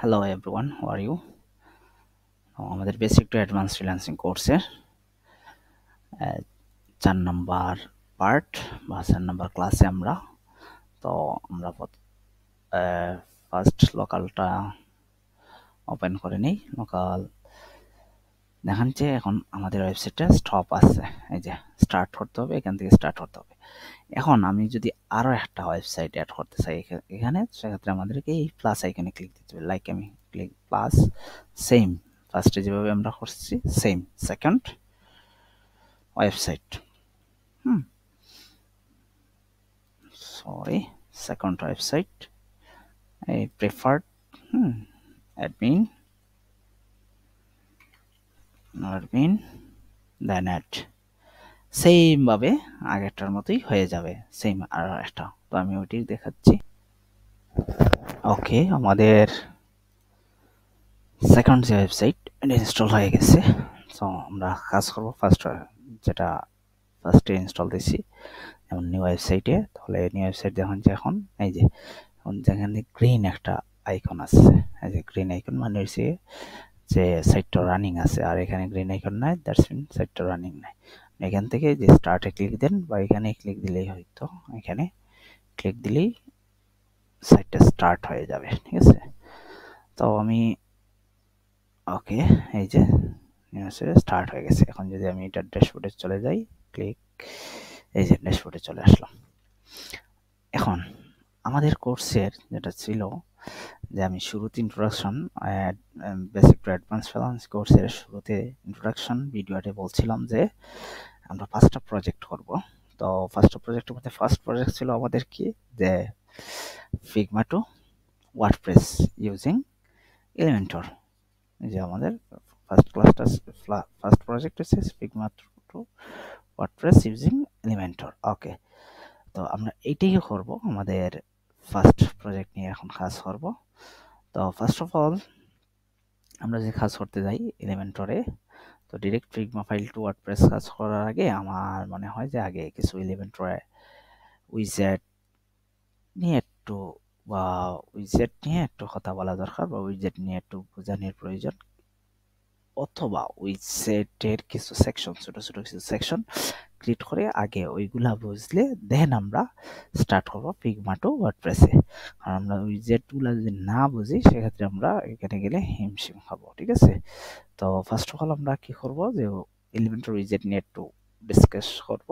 Hello everyone, how are you? আমাদের basic to advance freelancing কোর্সের 4 number part বা 4 number ক্লাসে আমরা ফার্স্ট লোকালটা ওপেন করে নিই। লোকাল দেখেন যে এখন আমাদের ওয়েবসাইটটা স্টপ আছে, এই যে স্টার্ট করতে হবে, এখান থেকে স্টার্ট করতে হবে। এখন আমি যদি আরও একটা ওয়েবসাইট অ্যাড করতে চাই এখানে, সেক্ষেত্রে আমাদেরকে এই প্লাস আইকনে ক্লিক দিতে হবে। লাইক আমি ক্লিক প্লাস, সেম ফার্স্টে যেভাবে আমরা করছি same second website, second website, a preferred admin then add, same ভাবে আগেরটার মতোই হয়ে যাবে, সেম আর একটা। তো আমি ওইটি দেখাচ্ছি। ওকে, আমাদের সেকেন্ড যে ওয়েবসাইট এটা ইনস্টল হয়ে গেছে। সো আমরা কাজ করবো যেটা ফার্স্টে ইনস্টল দিছি, যেমন নিউ ওয়েবসাইটে। তাহলে নিউ ওয়েবসাইট দেখুন যে এখন এই যে যেখানে গ্রিন একটা আইকন আছে, এই যে গ্রিন আইকন মানে হচ্ছে যে সাইটটা রানিং আছে, আর এখানে গ্রিন আইকন নাই, দ্যাটস মিন সাইটটা রানিং নাই। এখান থেকে যে স্টার্টে ক্লিক দেন বা এখানে ক্লিক দিলেই হয়তো, এখানে ক্লিক দিলেই সাইটটা স্টার্ট হয়ে যাবে, ঠিক আছে। তো আমি ওকে, এই যে স্টার্ট হয়ে গেছে। এখন যদি আমি এটা ড্যাশবোর্ডে চলে যাই, ক্লিক, এই যে ড্যাশবোর্ডে চলে আসলাম। এখন আমাদের কোর্সের যেটা ছিল যে আমি শুরুতে introduction basic to advance freelance কোর্সের শুরুতে ইন্ট্রোডাকশন ভিডিওতে বলছিলাম যে আমরা 5টা প্রজেক্ট করব। তো 5টা প্রজেক্টের মধ্যে ফার্স্ট প্রজেক্ট ছিল আমাদের কি, যে Figma to WordPress using Elementor. যে আমাদের ফার্স্ট প্রজেক্ট হচ্ছে Figma to WordPress using Elementor. Okay, তো আমরা এইটাই করব, আমাদের ফার্স্ট প্রজেক্ট নিয়ে এখন কাজ করব। তো ফার্স্ট অফ অল আমরা যে কাজ করতে যাই এলিমেন্টরে, তো direct Figma file to WordPress কাজ করার আগে আমার মনে হয় যে আগে কিছু এলিমেন্টরে উইজেট নিয়ে একটু কথা বলা দরকার, বা উইজেট নিয়ে একটু বোঝানোর প্রয়োজন, অথবা উইজেটের কিছু সেকশন, ছোট ছোট কিছু সেকশন ক্রিয়েট করে আগে ওইগুলা বুঝলে দেন আমরা স্টার্ট করবো ফিগমা টু ওয়ার্ডপ্রেসে। কারণ আমরা উইজেটগুলা যদি না বুঝি, সেক্ষেত্রে আমরা এখানে গেলে হিমশিম খাবো, ঠিক আছে। তো ফার্স্ট অফ অল আমরা কি করব, যে এলিমেন্টর উইজেট নিয়ে একটু ডিসকাস করব।